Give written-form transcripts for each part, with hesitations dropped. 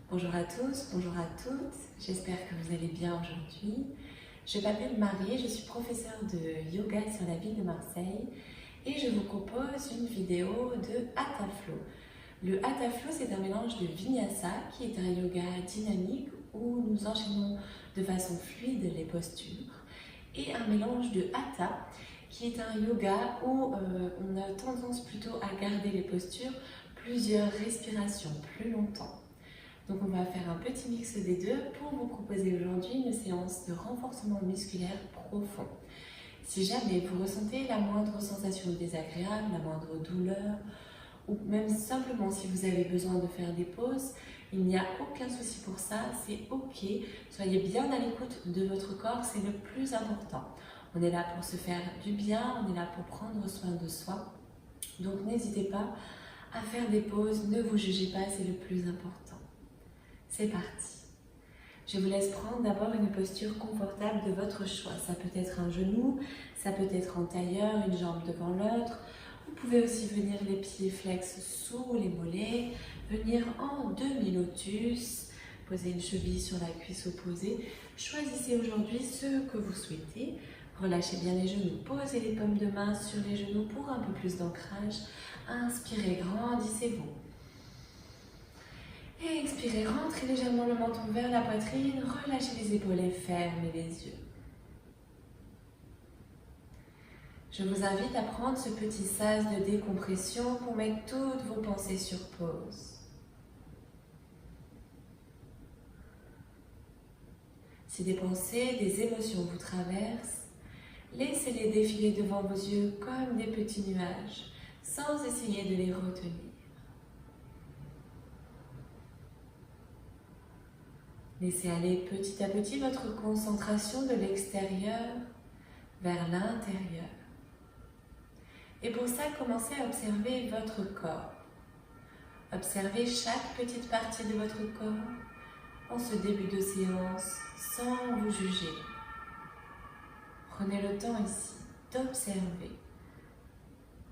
Bonjour à tous, bonjour à toutes, j'espère que vous allez bien aujourd'hui. Je m'appelle Marie, je suis professeure de yoga sur la ville de Marseille et je vous propose une vidéo de Hatha Flow. Le Hatha Flow, c'est un mélange de Vinyasa qui est un yoga dynamique où nous enchaînons de façon fluide les postures et un mélange de Hatha qui est un yoga où on a tendance plutôt à garder les postures plusieurs respirations plus longtemps. Donc on va faire un petit mix des deux pour vous proposer aujourd'hui une séance de renforcement musculaire profond. Si jamais vous ressentez la moindre sensation désagréable, la moindre douleur, ou même simplement si vous avez besoin de faire des pauses, il n'y a aucun souci pour ça, c'est ok. Soyez bien à l'écoute de votre corps, c'est le plus important. On est là pour se faire du bien, on est là pour prendre soin de soi. Donc n'hésitez pas à faire des pauses, ne vous jugez pas, c'est le plus important. C'est parti. Je vous laisse prendre d'abord une posture confortable de votre choix. Ça peut être un genou, ça peut être en tailleur, une jambe devant l'autre. Vous pouvez aussi venir les pieds flex sous les mollets, venir en demi-lotus, poser une cheville sur la cuisse opposée. Choisissez aujourd'hui ce que vous souhaitez. Relâchez bien les genoux, posez les paumes de main sur les genoux pour un peu plus d'ancrage. Inspirez, grandissez-vous. Et expirez, rentrez légèrement le menton vers la poitrine, relâchez les épaules et fermez les yeux. Je vous invite à prendre ce petit sas de décompression pour mettre toutes vos pensées sur pause. Si des pensées, des émotions vous traversent, laissez-les défiler devant vos yeux comme des petits nuages, sans essayer de les retenir. Laissez aller petit à petit votre concentration de l'extérieur vers l'intérieur. Et pour ça, commencez à observer votre corps. Observez chaque petite partie de votre corps en ce début de séance sans vous juger. Prenez le temps ici d'observer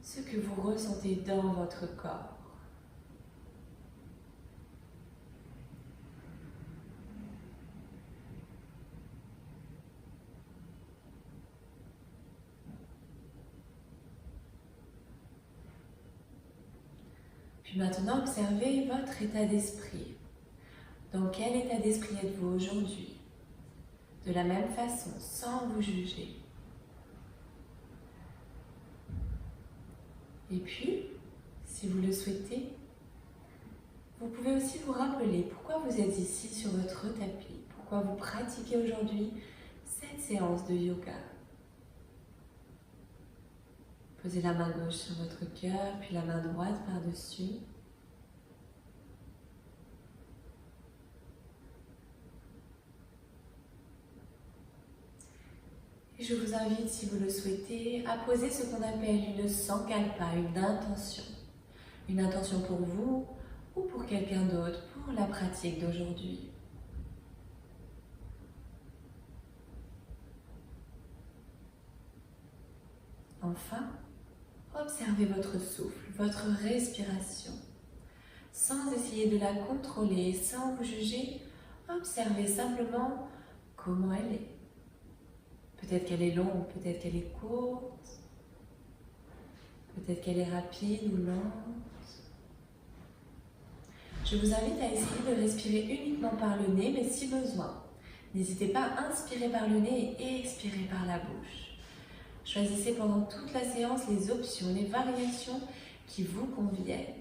ce que vous ressentez dans votre corps. Puis maintenant, observez votre état d'esprit. Dans quel état d'esprit êtes-vous aujourd'hui? De la même façon, sans vous juger. Et puis, si vous le souhaitez, vous pouvez aussi vous rappeler pourquoi vous êtes ici sur votre tapis, pourquoi vous pratiquez aujourd'hui cette séance de yoga. Posez la main gauche sur votre cœur, puis la main droite par-dessus. Et je vous invite, si vous le souhaitez, à poser ce qu'on appelle une sankalpa, une intention. Une intention pour vous ou pour quelqu'un d'autre, pour la pratique d'aujourd'hui. Enfin, observez votre souffle, votre respiration. Sans essayer de la contrôler, sans vous juger, observez simplement comment elle est. Peut-être qu'elle est longue, peut-être qu'elle est courte, peut-être qu'elle est rapide ou lente. Je vous invite à essayer de respirer uniquement par le nez, mais si besoin, n'hésitez pas à inspirer par le nez et expirer par la bouche. Choisissez pendant toute la séance les options, les variations qui vous conviennent.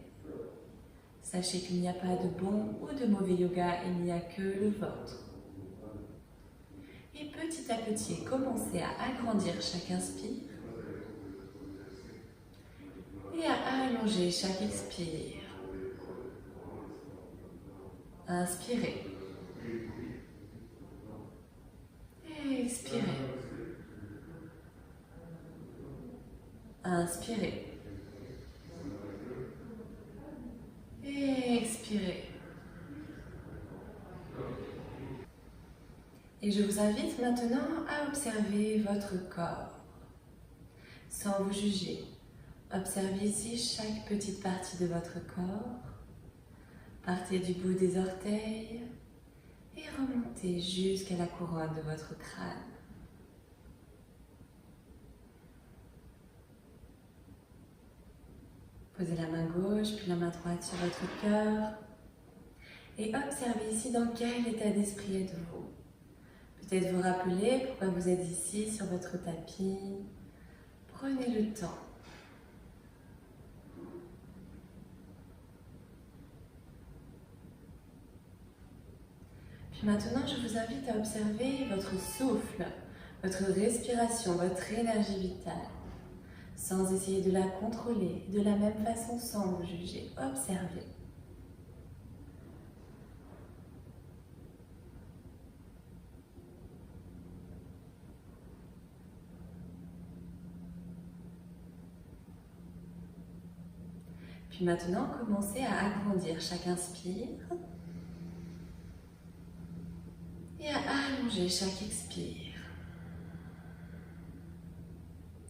Sachez qu'il n'y a pas de bon ou de mauvais yoga, il n'y a que le vôtre. Et petit à petit, commencez à agrandir chaque inspire et à allonger chaque expire. Inspirez. Et expirez. Inspirez. Et expirez. Et je vous invite maintenant à observer votre corps, sans vous juger. Observez ici chaque petite partie de votre corps. Partez du bout des orteils et remontez jusqu'à la couronne de votre crâne. Posez la main gauche puis la main droite sur votre cœur et observez ici dans quel état d'esprit êtes-vous. Peut-être vous rappeler pourquoi vous êtes ici sur votre tapis. Prenez le temps. Puis maintenant, je vous invite à observer votre souffle, votre respiration, votre énergie vitale. Sans essayer de la contrôler, de la même façon sans vous juger. Observez. Puis maintenant, commencez à agrandir chaque inspire et à allonger chaque expire.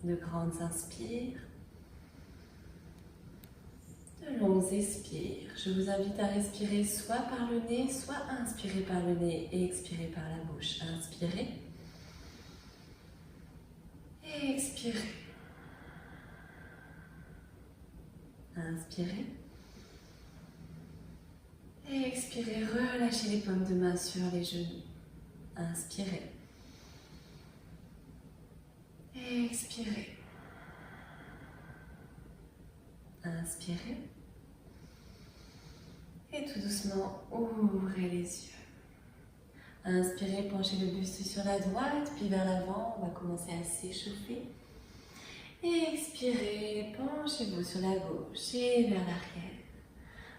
De grandes inspires, de longues expires. Je vous invite à respirer soit par le nez, soit à inspirer par le nez et expirer par la bouche. Inspirez et expirez. Inspirez et expirez. Relâchez les paumes de main sur les genoux. Inspirez. Expirez. Inspirez. Et tout doucement, ouvrez les yeux. Inspirez, penchez le buste sur la droite, puis vers l'avant. On va commencer à s'échauffer. Expirez, penchez-vous sur la gauche et vers l'arrière.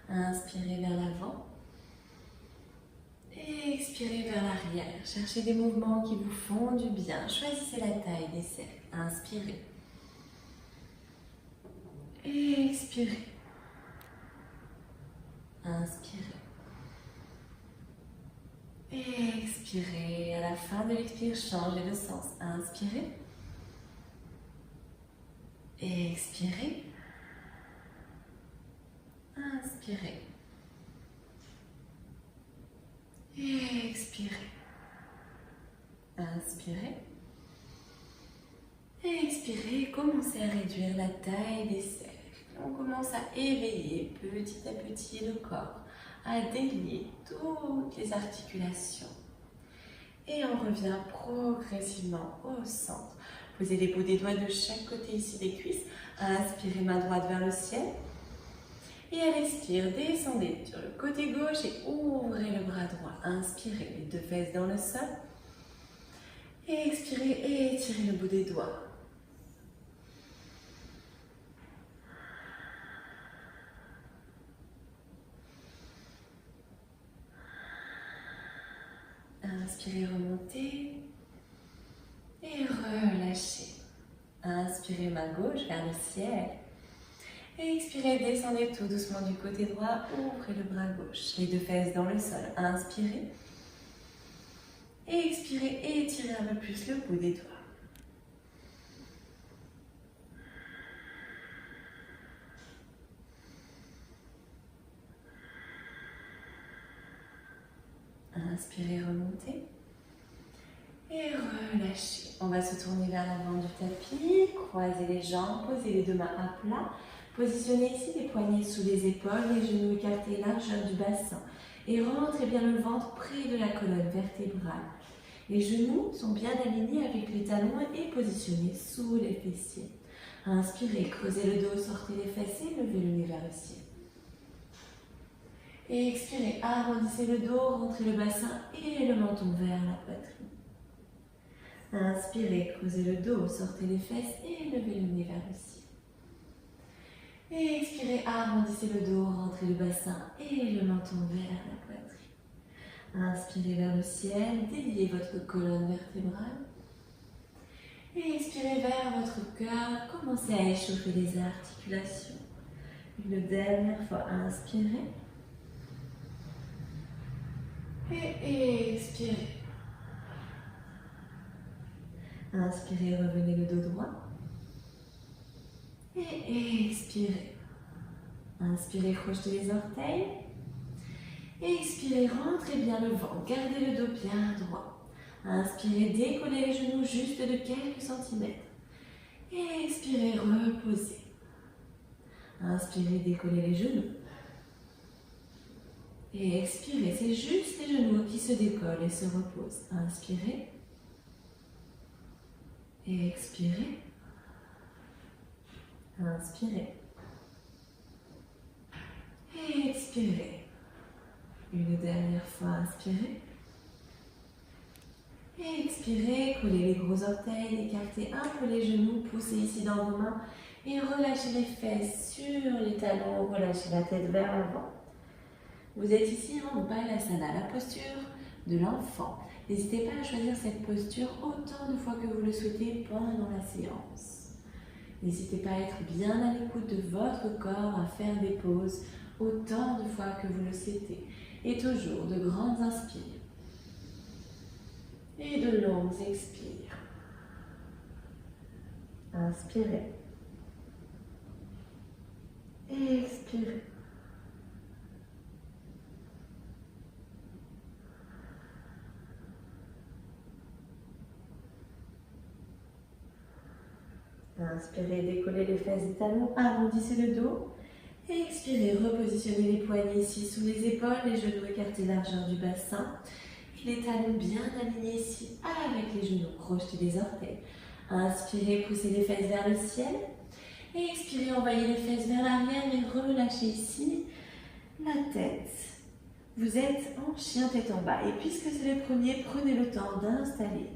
Inspirez vers l'avant. Expirez vers l'arrière. Cherchez des mouvements qui vous font du bien. Choisissez la taille des cercles. Inspirez. Expirez. Inspirez. Expirez. À la fin de l'expire, changez de sens. Inspirez. Expirez. Inspirez. Expirez. Inspirez. Expirez. Commencez à réduire la taille des cercles. On commence à éveiller petit à petit le corps, à délier toutes les articulations. Et on revient progressivement au centre. Posez les bouts des doigts de chaque côté ici des cuisses. Inspirez, main droite vers le ciel. Et à l'expire, descendez sur le côté gauche et ouvrez le bras droit. Inspirez, les deux fesses dans le sol. Et expirez et étirez le bout des doigts. Inspirez, remontez. Et relâchez. Inspirez, main gauche vers le ciel. Et expirez, descendez tout doucement du côté droit, ouvrez le bras gauche, les deux fesses dans le sol. Inspirez. Et expirez, et étirez un peu plus le bout des doigts. Inspirez, remontez. Et relâchez. On va se tourner vers l'avant du tapis, croisez les jambes, posez les deux mains à plat. Positionnez ici les poignets sous les épaules, les genoux écartés, largeur du bassin. Et rentrez bien le ventre près de la colonne vertébrale. Les genoux sont bien alignés avec les talons et positionnés sous les fessiers. Inspirez, creusez le dos, sortez les fessiers, levez le nez vers le ciel. Et expirez, arrondissez le dos, rentrez le bassin et le menton vers la poitrine. Inspirez, creusez le dos, sortez les fesses et levez le nez vers le ciel. Et expirez, arrondissez le dos, rentrez le bassin et le menton vers la poitrine. Inspirez vers le ciel, déliez votre colonne vertébrale. Et expirez vers votre cœur, commencez à échauffer les articulations. Une dernière fois, inspirez. Et expirez. Inspirez, revenez le dos droit. Et expirez. Inspirez, crochetez les orteils. Expirez, rentrez bien le ventre, gardez le dos bien droit. Inspirez, décollez les genoux juste de quelques centimètres. Expirez, reposez. Inspirez, décollez les genoux. Et expirez, c'est juste les genoux qui se décollent et se reposent. Inspirez. Et expirez. Inspirez. Et expirez. Une dernière fois, inspirez. Et expirez, collez les gros orteils, écartez un peu les genoux, poussez ici dans vos mains et relâchez les fesses sur les talons, relâchez la tête vers l'avant. Vous êtes ici en Balasana, la posture de l'enfant. N'hésitez pas à choisir cette posture autant de fois que vous le souhaitez pendant la séance. N'hésitez pas à être bien à l'écoute de votre corps, à faire des pauses autant de fois que vous le souhaitez. Et toujours de grandes inspires et de longues expires. Inspirez. Et expirez. Inspirez, décollez les fesses des talons, arrondissez le dos. Et expirez, repositionnez les poignets ici sous les épaules, les genoux écartés largeur du bassin. Et les talons bien alignés ici avec les genoux, projetez les orteils. Inspirez, poussez les fesses vers le ciel. Et expirez, envoyez les fesses vers l'arrière et relâchez ici la tête. Vous êtes en chien tête en bas. Et puisque c'est le premier, prenez le temps d'installer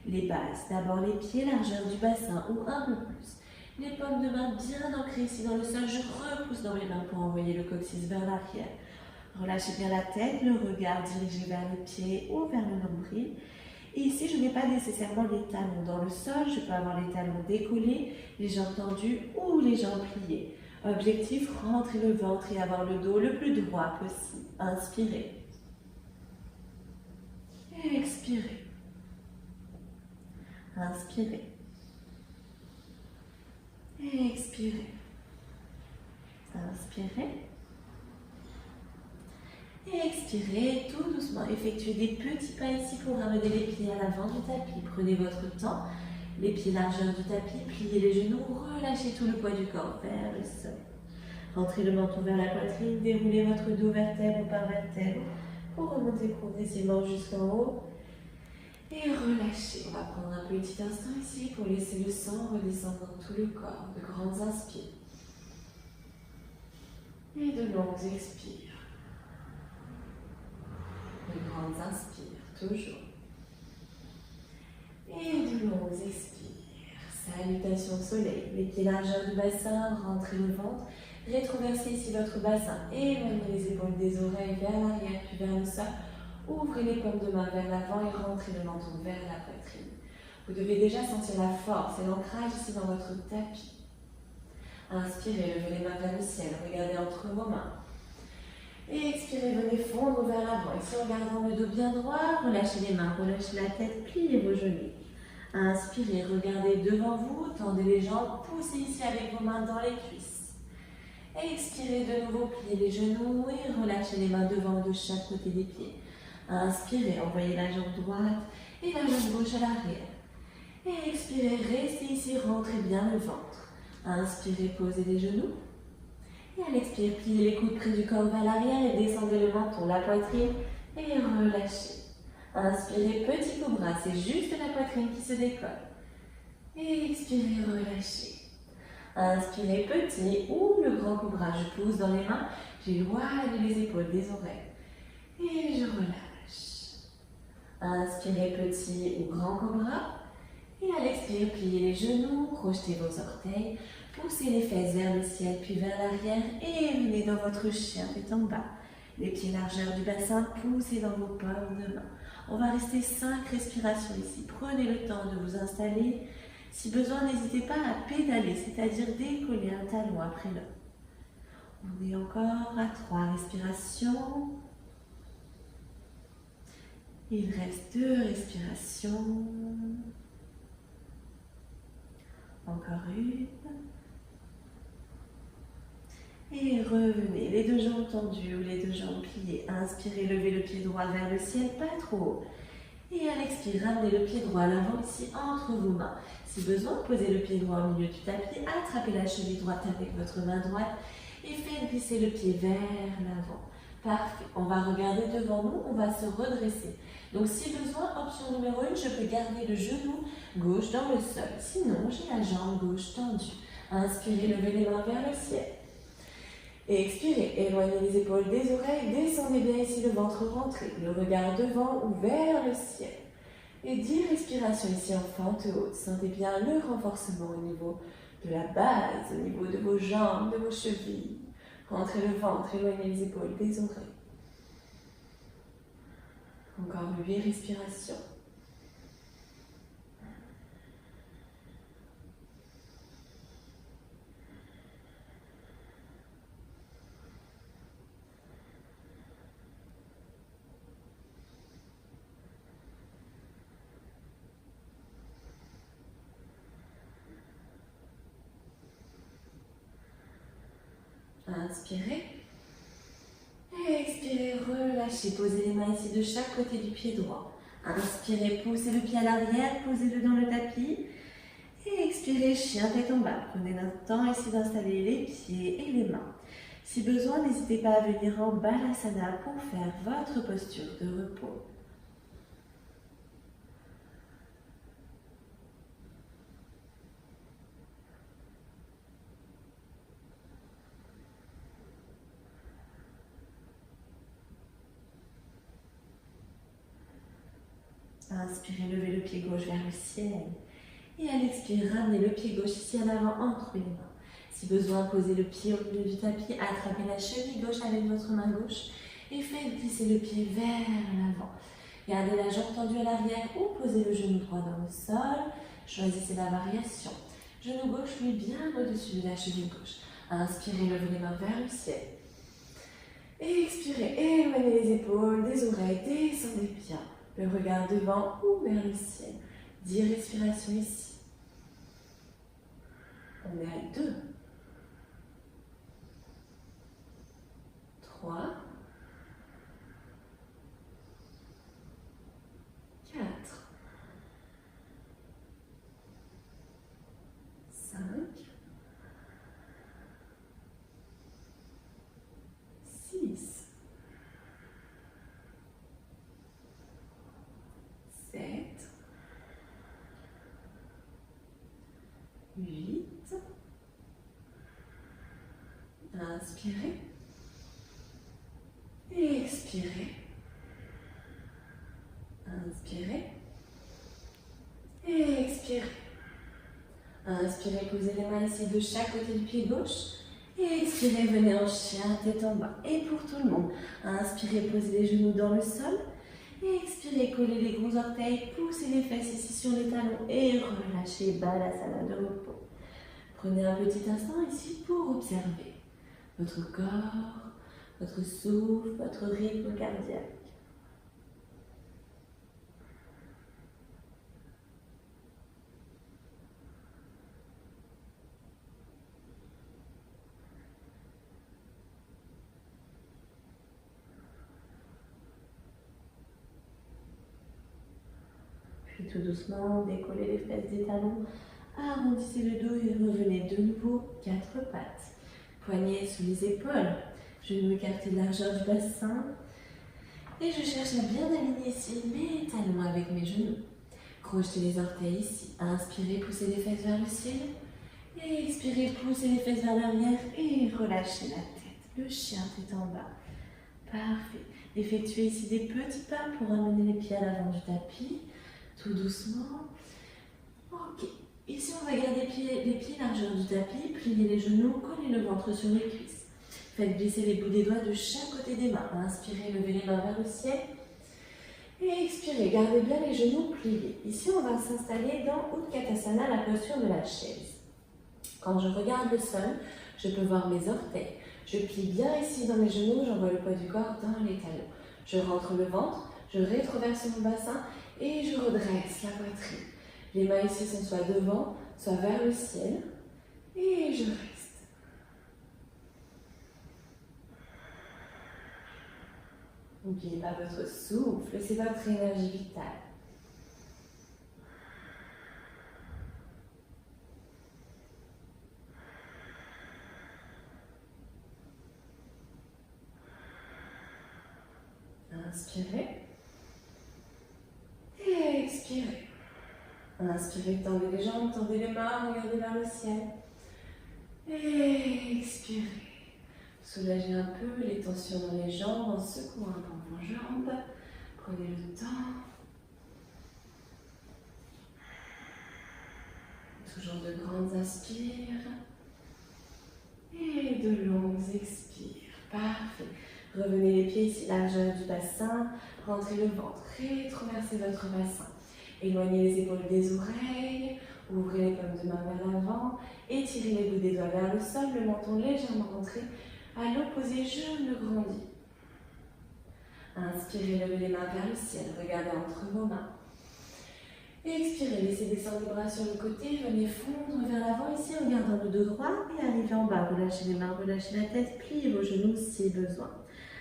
les bases. D'abord les pieds, largeur du bassin ou un peu plus. Les paumes de main bien ancrées ici dans le sol. Je repousse dans mes mains pour envoyer le coccyx vers l'arrière. Relâchez bien la tête, le regard dirigé vers les pieds ou vers le nombril. Et ici, je n'ai pas nécessairement les talons dans le sol. Je peux avoir les talons décollés, les jambes tendues ou les jambes pliées. Objectif, rentrer le ventre et avoir le dos le plus droit possible. Inspirez. Et expirez. Inspirez. Et expirez. Inspirez. Et expirez tout doucement. Effectuez des petits pas ici pour ramener les pieds à l'avant du tapis. Prenez votre temps. Les pieds largeur du tapis, pliez les genoux, relâchez tout le poids du corps vers le sol. Rentrez le menton vers la poitrine, déroulez votre dos vertèbre par vertèbre pour remonter progressivement jusqu'en haut. Et relâchez. On va prendre un petit instant ici pour laisser le sang redescendre dans tout le corps. De grandes inspires. Et de longues expires. De grandes inspires, toujours. Et de longues expires. Salutation soleil. Les pieds largeur du bassin, rentrez le ventre. Rétroversez ici votre bassin. Éloignez les épaules des oreilles vers l'arrière puis vers le sol. Ouvrez les paumes de main vers l'avant et rentrez le menton vers la poitrine. Vous devez déjà sentir la force et l'ancrage ici dans votre tapis. Inspirez, levez les mains vers le ciel. Regardez entre vos mains. Et expirez, venez fondre vers l'avant. Ici, en gardant le dos bien droit, relâchez les mains, relâchez la tête, pliez vos genoux. Inspirez, regardez devant vous, tendez les jambes, poussez ici avec vos mains dans les cuisses. Expirez de nouveau, pliez les genoux et relâchez les mains devant de chaque côté des pieds. Inspirez, envoyez la jambe droite et la jambe gauche à l'arrière. Et expirez, restez ici, rentrez bien le ventre. Inspirez, posez les genoux. Et à l'expire, pliez les coudes près du corps vers l'arrière et descendez le menton, la poitrine et relâchez. Inspirez, petit cobra, c'est juste la poitrine qui se décolle. Et expirez, relâchez. Inspirez, petit ou le grand cobra, je pousse dans les mains, j'éloigne les épaules des oreilles. Et je relâche. Inspirez, petit ou grand cobra. Et à l'expire, pliez les genoux, projetez vos orteils, poussez les fesses vers le ciel puis vers l'arrière et venez dans votre chien tête en bas. Les pieds largeur du bassin, poussez dans vos paumes de main. On va rester 5 respirations ici. Prenez le temps de vous installer. Si besoin, n'hésitez pas à pédaler, c'est-à-dire décoller un talon après l'autre. On est encore à 3 respirations. Il reste 2 respirations. Encore une. Et revenez, les deux jambes tendues ou les deux jambes pliées. Inspirez, levez le pied droit vers le ciel, pas trop haut. Et à l'expire, ramenez le pied droit à l'avant ici entre vos mains. Si besoin, posez le pied droit au milieu du tapis, attrapez la cheville droite avec votre main droite et faites glisser le pied vers l'avant. Parfait. On va regarder devant nous, on va se redresser. Donc si besoin, option numéro 1, je peux garder le genou gauche dans le sol. Sinon, j'ai la jambe gauche tendue. Inspirez, levez les mains vers le ciel. Et expirez, éloignez les épaules des oreilles, descendez bien ici le ventre rentré, le regard devant ou vers le ciel. Et 10 respirations ici en fente haute. Sentez bien le renforcement au niveau de la base, au niveau de vos jambes, de vos chevilles. Rentrez le ventre, éloignez les épaules des oreilles. Encore 8 respirations. Inspirez. Et expirez, relâchez. Posez les mains ici de chaque côté du pied droit. Inspirez, poussez le pied à l'arrière, posez-le dans le tapis. Et expirez, chien tête en bas. Prenez notre temps ici d'installer les pieds et les mains. Si besoin, n'hésitez pas à venir en Balasana pour faire votre posture de repos. Inspirez, levez le pied gauche vers le ciel. Et à l'expire, ramenez le pied gauche ici en avant entre les mains. Si besoin, posez le pied au milieu du tapis, attrapez la cheville gauche avec votre main gauche et faites glisser le pied vers l'avant. Gardez la jambe tendue à l'arrière ou posez le genou droit dans le sol. Choisissez la variation. Genou gauche, lui, bien au-dessus de la cheville gauche. Inspirez, levez les mains vers le ciel. Et expirez, éloignez les épaules des oreilles, descendez bien. Le regard devant ou vers le ciel. 10 respirations ici. On est à 2. 3. 4. 5. 6. 7. 8. Inspirez. Et expirez. Inspirez. Et expirez. Inspirez, posez les mains ici de chaque côté du pied gauche. Et expirez, venez en chien, tête en bas. Et pour tout le monde, inspirez, posez les genoux dans le sol. Et expirez, collez les gros orteils, poussez les fesses ici sur les talons et relâchez, Balasana de repos. Prenez un petit instant ici pour observer votre corps, votre souffle, votre rythme cardiaque. Puis tout doucement, décollez les fesses des talons, arrondissez le dos et revenez de nouveau 4 pattes. Poignets sous les épaules, genoux écartés de largeur du bassin. Et je cherche à bien aligner ici mes talons avec mes genoux. Crochetez les orteils ici. Inspirez, poussez les fesses vers le ciel. Et expirez, poussez les fesses vers l'arrière et relâchez la tête. Le chien tête en bas. Parfait. Effectuez ici des petits pas pour amener les pieds à l'avant du tapis. Tout doucement. Ok. Ici, on va garder les pieds largeur du tapis. Pliez les genoux, collez le ventre sur les cuisses. Faites glisser les bouts des doigts de chaque côté des mains. Inspirez, levez les mains vers le ciel. Et expirez, gardez bien les genoux pliés. Ici, on va s'installer dans Utkatasana, la posture de la chaise. Quand je regarde le sol, je peux voir mes orteils. Je plie bien ici dans mes genoux, j'envoie le poids du corps dans les talons. Je rentre le ventre, je rétroverse mon bassin et je redresse la poitrine. Les mains ici sont soit devant, soit vers le ciel. Et je reste. N'oubliez pas votre souffle, c'est votre énergie vitale. Inspirez. Et expirez. Inspirez, tendez les jambes, tendez les mains, regardez vers le ciel. Et expirez. Soulagez un peu les tensions dans les jambes en secouant un peu vos jambes. Prenez le temps. Toujours de grandes inspires. Et de longues expires. Parfait. Revenez les pieds ici, largeur du bassin. Rentrez le ventre. Rétroversez votre bassin. Éloignez les épaules des oreilles. Ouvrez les paumes de main vers l'avant. Étirez les bouts des doigts vers le sol. Le menton légèrement rentré. À l'opposé, genou grandi. Inspirez, levez les mains vers le ciel. Regardez entre vos mains. Expirez, laissez descendre les bras sur le côté. Venez fondre vers l'avant ici en gardant le dos droit. Et arrivez en bas. Relâchez les mains, relâchez la tête. Pliez vos genoux si besoin.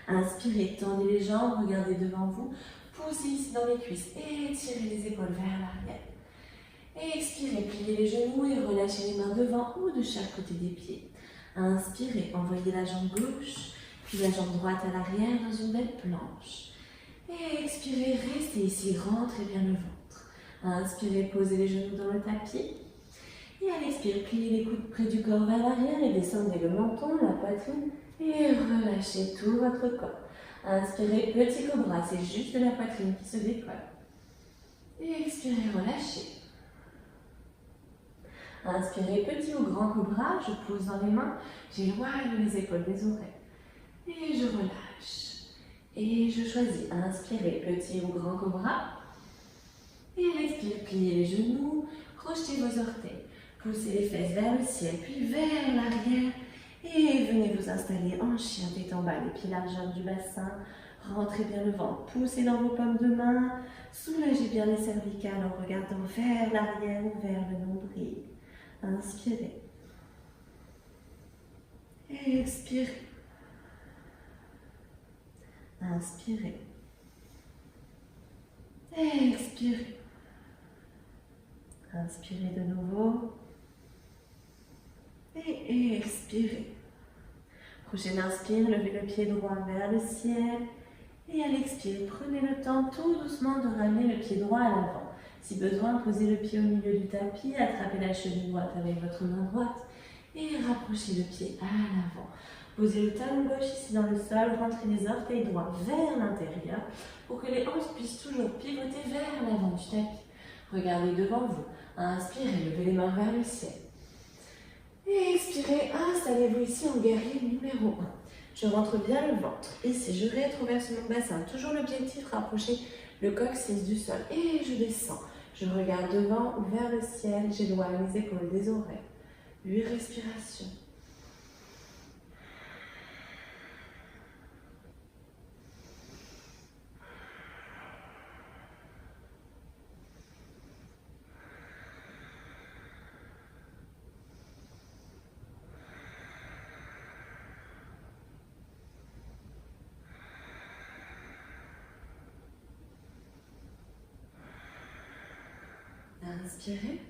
Inspirez, tendez les jambes. Regardez devant vous. Poussez ici dans les cuisses. Étirez les épaules vers l'arrière. Expirez, pliez les genoux et relâchez les mains devant ou de chaque côté des pieds. Inspirez, envoyez la jambe gauche, puis la jambe droite à l'arrière dans une belle planche. Et expirez, restez ici, rentrez bien le ventre. Inspirez, posez les genoux dans le tapis. Et à l'expire, pliez les coudes près du corps vers l'arrière et descendez le menton, la poitrine et relâchez tout votre corps. Inspirez, petit cobra, c'est juste la poitrine qui se décolle. Et expirez, relâchez. Inspirez, petit ou grand cobra, je pousse dans les mains, j'éloigne les épaules des oreilles. Et je relâche. Et je choisis. Inspirez, petit ou grand cobra. Et à l'expire, pliez les genoux, crochetez vos orteils. Poussez les fesses vers le ciel, puis vers l'arrière. Et venez vous installer en chien tête en bas, les pieds largeur du bassin. Rentrez bien le ventre, poussez dans vos paumes de main. Soulagez bien les cervicales en regardant vers l'arrière ou vers le nombril. Inspirez. Expirez. Inspirez. Expirez. Inspirez de nouveau. Et expirez. Prochaine inspire, levez le pied droit vers le ciel. Et à l'expire, prenez le temps tout doucement de ramener le pied droit à l'avant. Si besoin, posez le pied au milieu du tapis, attrapez la cheville droite avec votre main droite et rapprochez le pied à l'avant. Posez le talon gauche ici dans le sol, rentrez les orteils droits vers l'intérieur pour que les hanches puissent toujours pivoter vers l'avant du tapis. Regardez devant vous. Inspirez, levez les mains vers le ciel. Et expirez, installez-vous ici en guerrier numéro 1. Je rentre bien le ventre. Ici, je rétroverse mon bassin. Toujours l'objectif, rapprocher le coccyx du sol. Et je descends. Je regarde devant ou vers le ciel. J'éloigne les épaules des oreilles. 8 respirations. Inspirez.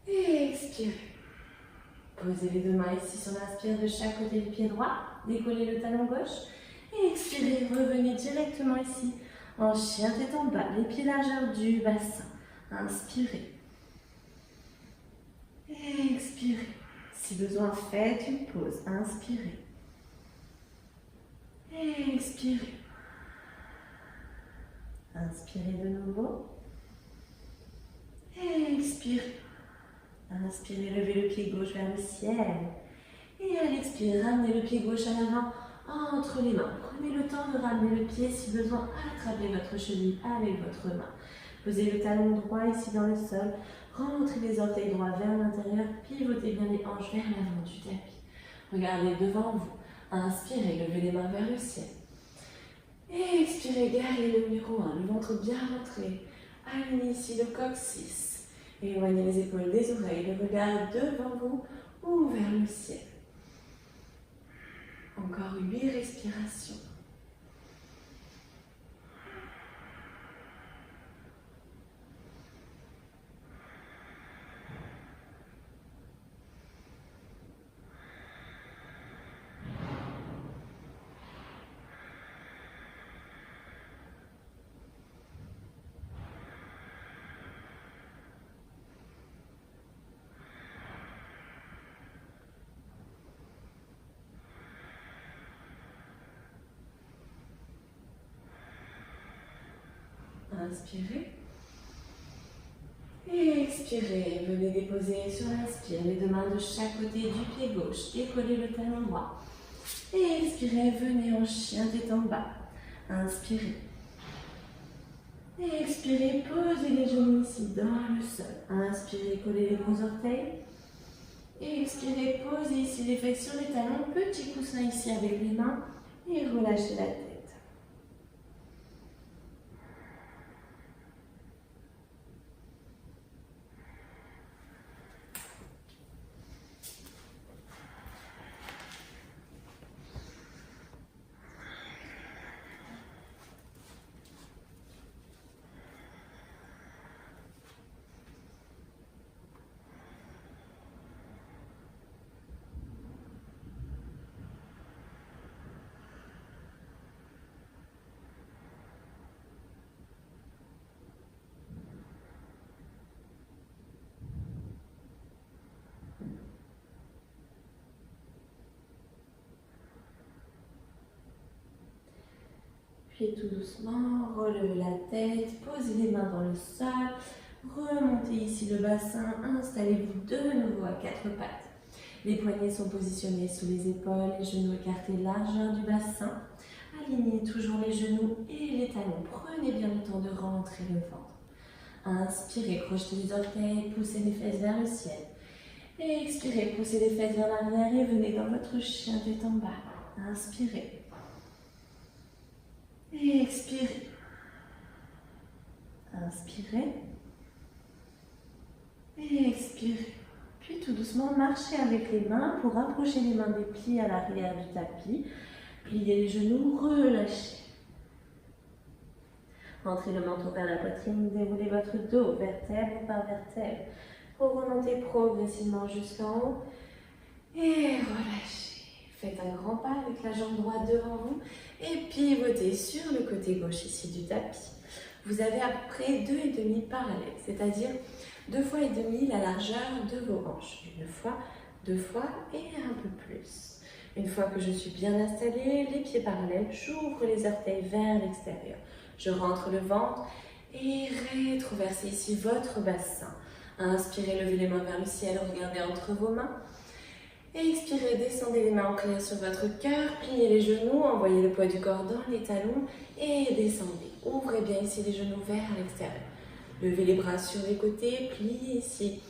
Et expirez. Posez les deux mains ici sur l'inspire de chaque côté du pied droit. Décollez le talon gauche. Et expirez. Revenez directement ici en chien tête en bas. Les pieds largeur du bassin. Inspirez. Et expirez. Si besoin, faites une pause. Inspirez. Et expirez. Inspirez de nouveau. Et expirez. Inspirez, levez le pied gauche vers le ciel. Et à l'expire, ramenez le pied gauche à l'avant entre les mains. Prenez le temps de ramener le pied si besoin. Attrapez votre cheville avec votre main. Posez le talon droit ici dans le sol. Rentrez les orteils droits vers l'intérieur. Pivotez bien les hanches vers l'avant du tapis. Regardez devant vous. Inspirez, levez les mains vers le ciel. Et expirez, guerrier le numéro 1. Le ventre bien rentré. Alignez ici le coccyx. Éloignez les épaules des oreilles, le regard devant vous ou vers le ciel. Encore 8 respirations. Inspirez. Et expirez. Venez déposer sur l'inspire les deux mains de chaque côté du pied gauche. Décollez le talon droit. Et expirez. Venez en chien tête en bas. Inspirez. Et expirez. Posez les genoux ici dans le sol. Inspirez. Collez les gros orteils. Et expirez. Posez ici les fesses sur les talons. Petit coussin ici avec les mains. Et relâchez la tête. Puis tout doucement, relevez la tête, posez les mains dans le sol, remontez ici le bassin, installez-vous de nouveau à quatre pattes. Les poignets sont positionnés sous les épaules, les genoux écartés, largeur du bassin. Alignez toujours les genoux et les talons. Prenez bien le temps de rentrer le ventre. Inspirez, crochetez les orteils, poussez les fesses vers le ciel. Et expirez, poussez les fesses vers l'arrière et venez dans votre chien tête en bas. Inspirez. Et expirez. Inspirez. Et expirez. Puis tout doucement, marchez avec les mains pour rapprocher les mains des plis à l'arrière du tapis. Pliez les genoux, relâchez. Rentrez le menton vers la poitrine, déroulez votre dos, vertèbre par vertèbre, pour remonter progressivement jusqu'en haut. Et relâchez. Faites un grand pas avec la jambe droite devant vous et pivotez sur le côté gauche ici du tapis. Vous avez à peu près 2,5 parallèles, c'est-à-dire 2 fois et demi la largeur de vos hanches. Une fois, 2 fois et un peu plus. Une fois que je suis bien installée, les pieds parallèles, j'ouvre les orteils vers l'extérieur. Je rentre le ventre et rétroversez ici votre bassin. Inspirez, levez les mains vers le ciel, regardez entre vos mains. Et expirez, descendez les mains en clair sur votre cœur, pliez les genoux, envoyez le poids du corps dans les talons et descendez. Ouvrez bien ici les genoux vers l'extérieur. Levez les bras sur les côtés, pliez ici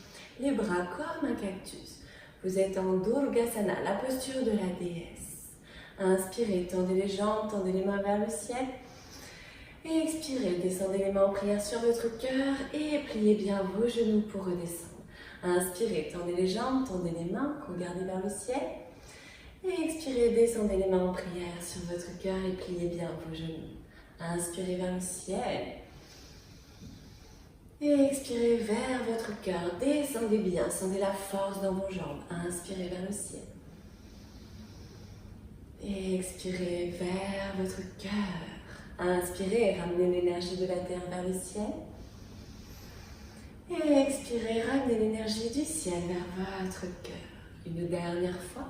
les bras comme un cactus. Vous êtes en Durgasana, la posture de la déesse. Inspirez, tendez les jambes, tendez les mains vers le ciel. Et expirez, descendez les mains en prière sur votre cœur et pliez bien vos genoux pour redescendre. Inspirez, tendez les jambes, tendez les mains, regardez vers le ciel. Et expirez, descendez les mains en prière sur votre cœur et pliez bien vos genoux. Inspirez vers le ciel. Et expirez vers votre cœur, descendez bien, sentez la force dans vos jambes. Inspirez vers le ciel. Et expirez vers votre cœur. Inspirez, ramenez l'énergie de la terre vers le ciel. Et expirez, ramenez l'énergie du ciel vers votre cœur. Une dernière fois.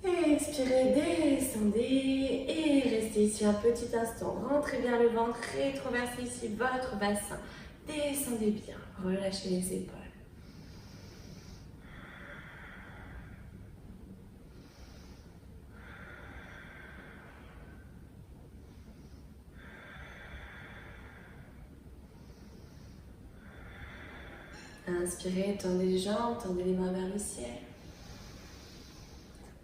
Et expirez, descendez et restez ici un petit instant. Rentrez bien le ventre, rétroversez ici votre bassin. Descendez bien, relâchez les épaules. Inspirez, tendez les jambes, tendez les mains vers le ciel.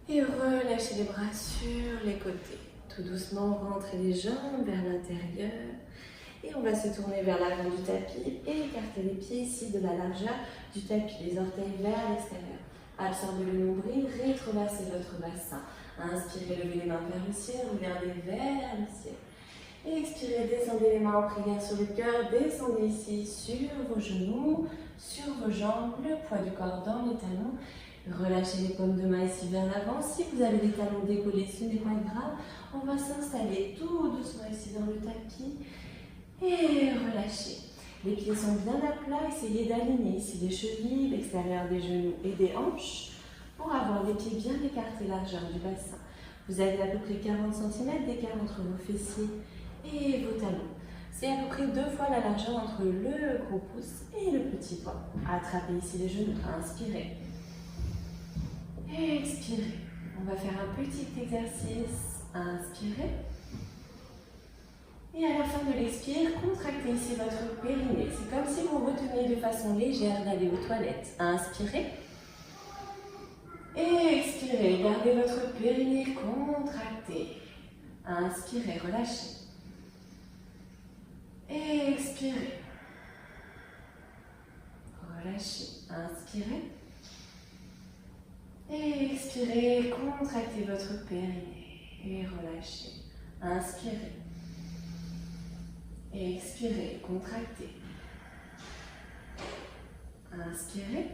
Et relâchez les bras sur les côtés. Tout doucement, rentrez les jambes vers l'intérieur. Et on va se tourner vers l'avant du tapis et écarter les pieds ici de la largeur du tapis. Les orteils vers l'extérieur. Absorbez le nombril, rétroversez votre bassin. Inspirez, levez les mains vers le ciel, regardez vers le ciel. Et expirez, descendez les mains en prière sur le cœur. Descendez ici sur vos genoux, sur vos jambes, le poids du corps dans les talons. Relâchez les paumes de main ici vers l'avant. Si vous avez les talons décollés, ce n'est pas grave. On va s'installer tout doucement ici dans le tapis. Et relâchez. Les pieds sont bien à plat. Essayez d'aligner ici les chevilles, l'extérieur des genoux et des hanches pour avoir les pieds bien écartés, largeur du bassin. Vous avez à peu près 40 cm d'écart entre vos fessiers et vos talons. C'est à peu près 2 fois la largeur entre le gros pouce et le petit doigt. Attrapez ici les genoux, inspirez. Expirez. On va faire un petit exercice. Inspirez. Et à la fin de l'expire, contractez ici votre périnée. C'est comme si vous reteniez de façon légère d'aller aux toilettes. Inspirez. Et expirez. Gardez votre périnée contracté. Inspirez, relâchez. Et expirez. Relâchez. Inspirez. Et expirez. Contractez votre périnée. Et relâchez. Inspirez. Et expirez. Contractez. Inspirez.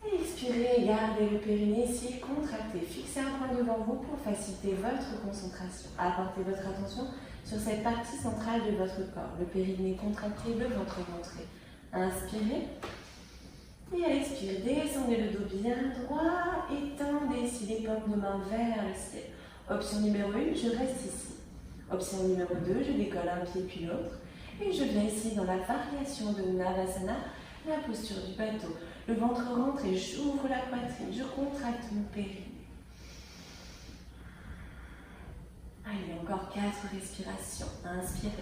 Et expirez. Gardez le périnée ici. Contractez. Fixez un point devant vous pour faciliter votre concentration. Apportez votre attention sur cette partie centrale de votre corps. Le périnée contracté, le ventre rentré. Inspirez. Et à l'expire, descendez le dos bien droit. Étendez ici les paumes de main vers le ciel. Option numéro 1, je reste ici. Option numéro 2, je décolle un pied puis l'autre. Et je viens ici dans la variation de Navasana, la posture du bateau. Le ventre rentre et j'ouvre la poitrine. Je contracte mon périnée. Allez, encore 4 respirations. Inspirez.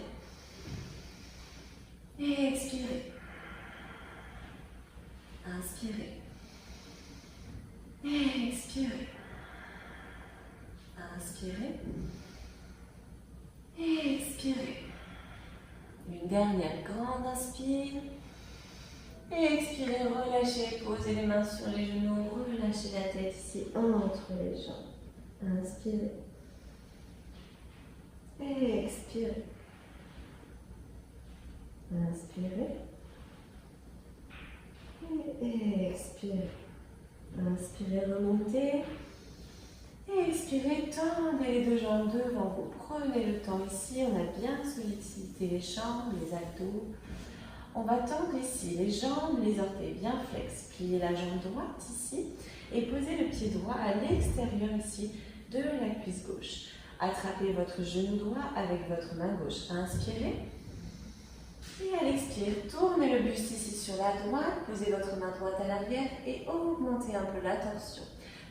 Et expirez. Inspirez. Et expirez. Inspirez. Et expirez. Une dernière grande inspire. Et expirez, relâchez, posez les mains sur les genoux, relâchez la tête ici entre les jambes. Inspirez. Et expirez. Inspirez. Et expirez. Inspirez, remontez. Et expirez, tendez les 2 jambes devant vous. Prenez le temps ici, on a bien sollicité les jambes, les abdos. On va tendre ici les jambes, les orteils bien flex. Pliez la jambe droite ici et posez le pied droit à l'extérieur ici de la cuisse gauche. Attrapez votre genou droit avec votre main gauche. Inspirez. Et à l'expire, tournez le buste ici sur la droite. Posez votre main droite à l'arrière et augmentez un peu la torsion.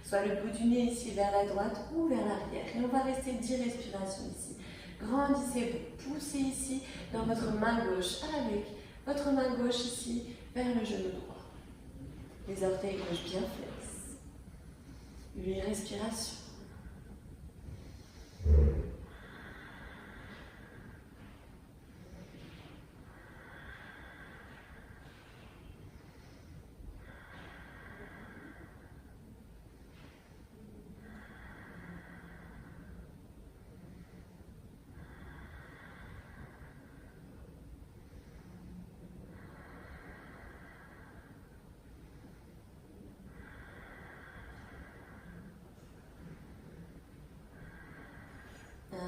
Soit le bout du nez ici vers la droite ou vers l'arrière. Et on va rester 10 respirations ici. Grandissez-vous, poussez ici dans votre main gauche avec votre main gauche ici vers le genou droit. Les orteils gauche bien flex. 8 respirations.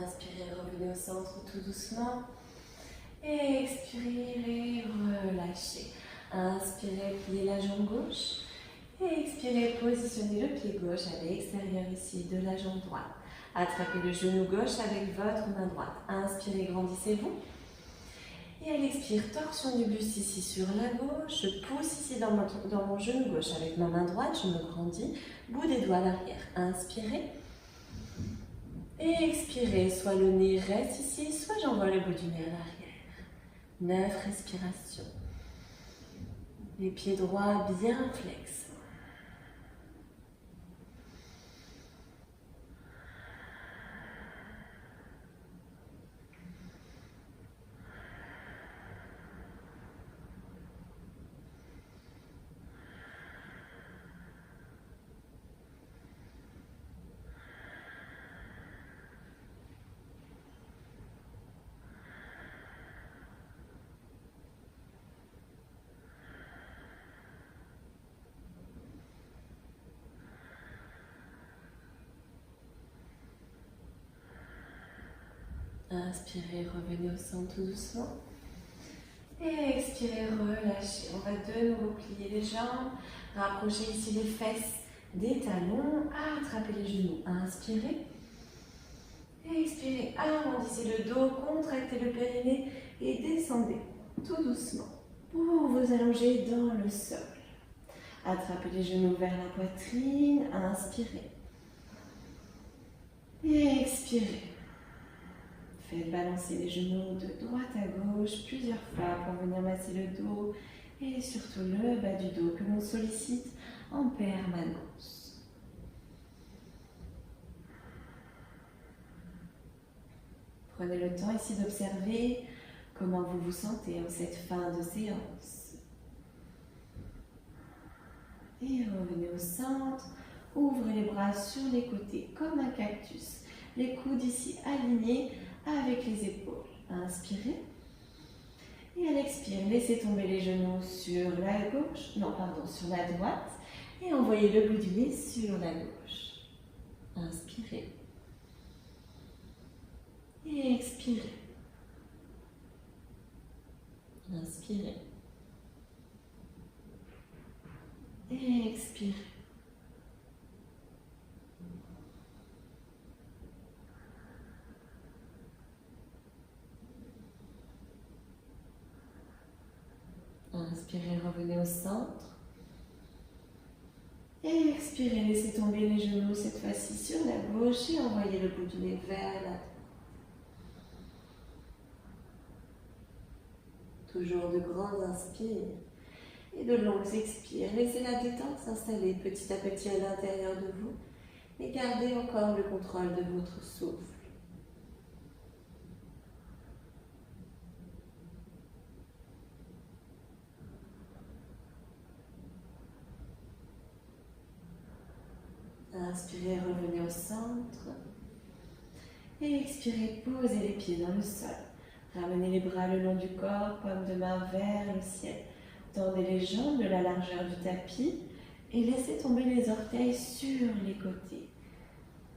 Inspirez, revenez au centre tout doucement. Et expirez, relâchez. Inspirez, pliez la jambe gauche. Et expirez, positionnez le pied gauche à l'extérieur ici de la jambe droite. Attrapez le genou gauche avec votre main droite. Inspirez, grandissez-vous. Et à l'expire, torsion du buste ici sur la gauche. Je pousse ici dans mon genou gauche avec ma main droite. Je me grandis. Bout des doigts à l'arrière. Inspirez. Et expirez, soit le nez reste ici, soit j'envoie le bout du nez à l'arrière. 9 respirations. Les pieds droits bien flex. Inspirez, revenez au centre tout doucement. Et expirez, relâchez. On va de nouveau plier les jambes. Rapprochez ici les fesses des talons. Attrapez les genoux. Inspirez. Expirez, arrondissez le dos, contractez le périnée et descendez tout doucement pour vous allonger dans le sol. Attrapez les genoux vers la poitrine, inspirez. Expirez. Faites balancer les genoux de droite à gauche plusieurs fois pour venir masser le dos et surtout le bas du dos que l'on sollicite en permanence. Prenez le temps ici d'observer comment vous vous sentez en cette fin de séance. Et revenez au centre, ouvrez les bras sur les côtés comme un cactus. Les coudes ici alignés avec les épaules. Inspirez. Et à l'expire, laissez tomber les genoux sur la gauche, sur la droite. Et envoyez le bout du nez sur la gauche. Inspirez. Et expirez. Inspirez. Et expirez. Inspirez, revenez au centre. Et expirez, laissez tomber les genoux cette fois-ci sur la gauche et envoyez le bout du nez vers la droite. Toujours de grands inspires et de longues expires. Laissez la détente s'installer petit à petit à l'intérieur de vous et gardez encore le contrôle de votre souffle. Inspirez, revenez au centre. Et expirez, posez les pieds dans le sol. Ramenez les bras le long du corps, paume de main vers le ciel. Tendez les jambes de la largeur du tapis et laissez tomber les orteils sur les côtés.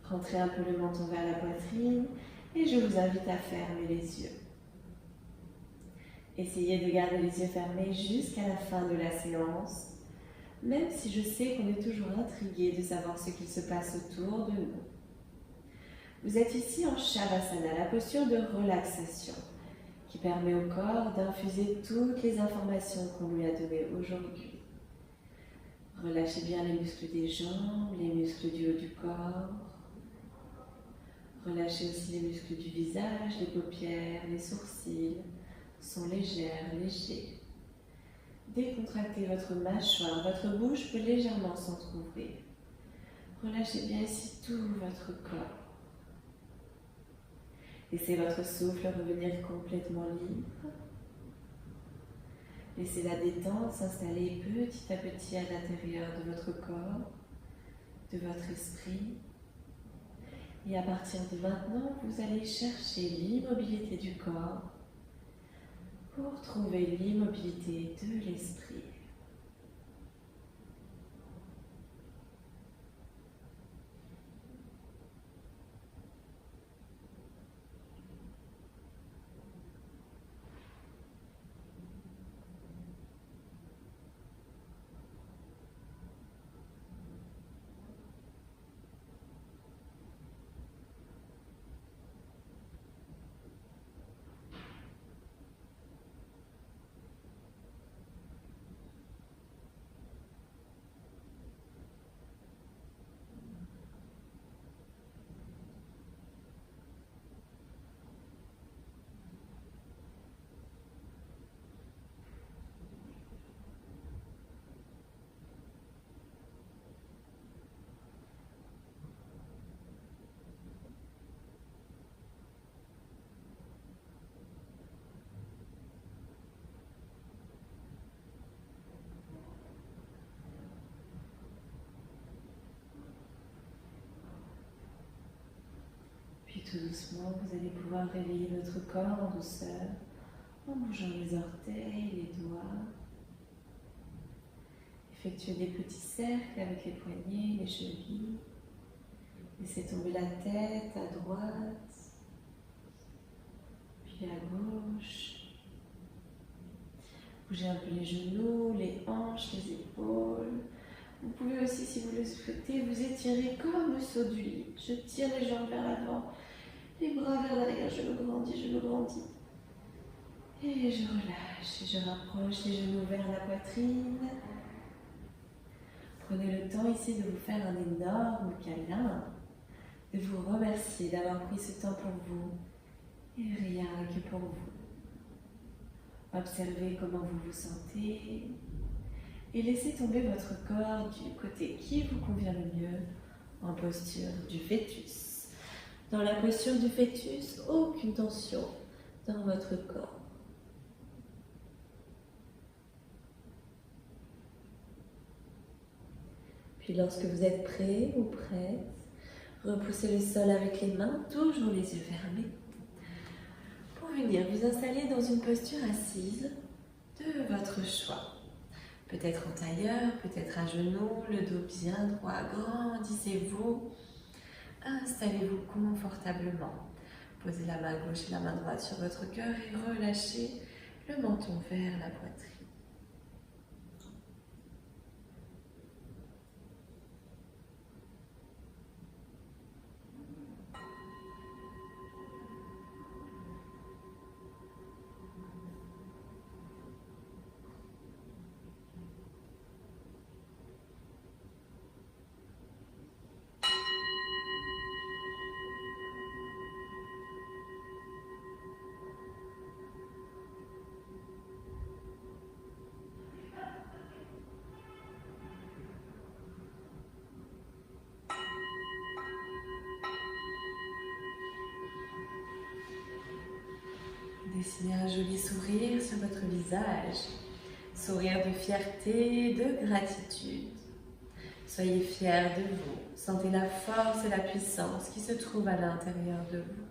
Rentrez un peu le menton vers la poitrine et je vous invite à fermer les yeux. Essayez de garder les yeux fermés jusqu'à la fin de la séance, même si je sais qu'on est toujours intrigué de savoir ce qu'il se passe autour de nous. Vous êtes ici en Shavasana, la posture de relaxation, qui permet au corps d'infuser toutes les informations qu'on lui a données aujourd'hui. Relâchez bien les muscles des jambes, les muscles du haut du corps. Relâchez aussi les muscles du visage, les paupières, les sourcils sont légers. Décontractez votre mâchoire, votre bouche peut légèrement s'entrouvrir. Relâchez bien ici tout votre corps. Laissez votre souffle revenir complètement libre. Laissez la détente s'installer petit à petit à l'intérieur de votre corps, de votre esprit. Et à partir de maintenant, vous allez chercher l'immobilité du corps pour trouver l'immobilité de l'esprit. Puis tout doucement, vous allez pouvoir réveiller votre corps en douceur, en bougeant les orteils, les doigts. Effectuez des petits cercles avec les poignets, les chevilles. Laissez tomber la tête à droite, puis à gauche. Bougez un peu les genoux, les hanches, les épaules. Vous pouvez aussi, si vous le souhaitez, vous étirer comme le saut du lit. Je tire les jambes vers l'avant Les bras vers l'arrière, je me grandis, je me grandis. Et je relâche, et je rapproche les genoux vers la poitrine. Prenez le temps ici de vous faire un énorme câlin, de vous remercier d'avoir pris ce temps pour vous et rien que pour vous. Observez comment vous vous sentez et laissez tomber votre corps du côté qui vous convient le mieux en posture du fœtus. Dans la posture du fœtus, aucune tension dans votre corps. Puis lorsque vous êtes prêt ou prête, repoussez le sol avec les mains, toujours les yeux fermés, pour venir vous installer dans une posture assise de votre choix. Peut-être en tailleur, peut-être à genoux, le dos bien droit, grandissez-vous, installez-vous confortablement. Posez la main gauche et la main droite sur votre cœur et relâchez le menton vers la poitrine. Dessinez un joli sourire sur votre visage, sourire de fierté, de gratitude. Soyez fiers de vous, sentez la force et la puissance qui se trouvent à l'intérieur de vous.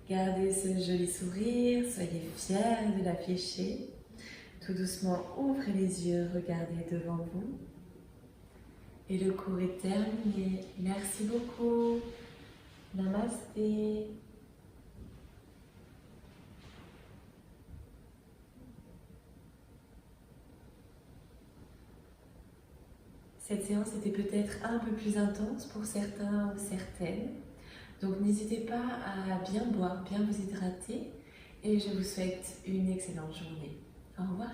Gardez ce joli sourire, soyez fiers de l'afficher. Tout doucement, ouvrez les yeux, regardez devant vous. Et le cours est terminé. Merci beaucoup. Namasté. Cette séance était peut-être un peu plus intense pour certains ou certaines. Donc n'hésitez pas à bien boire, bien vous hydrater et je vous souhaite une excellente journée. Au revoir.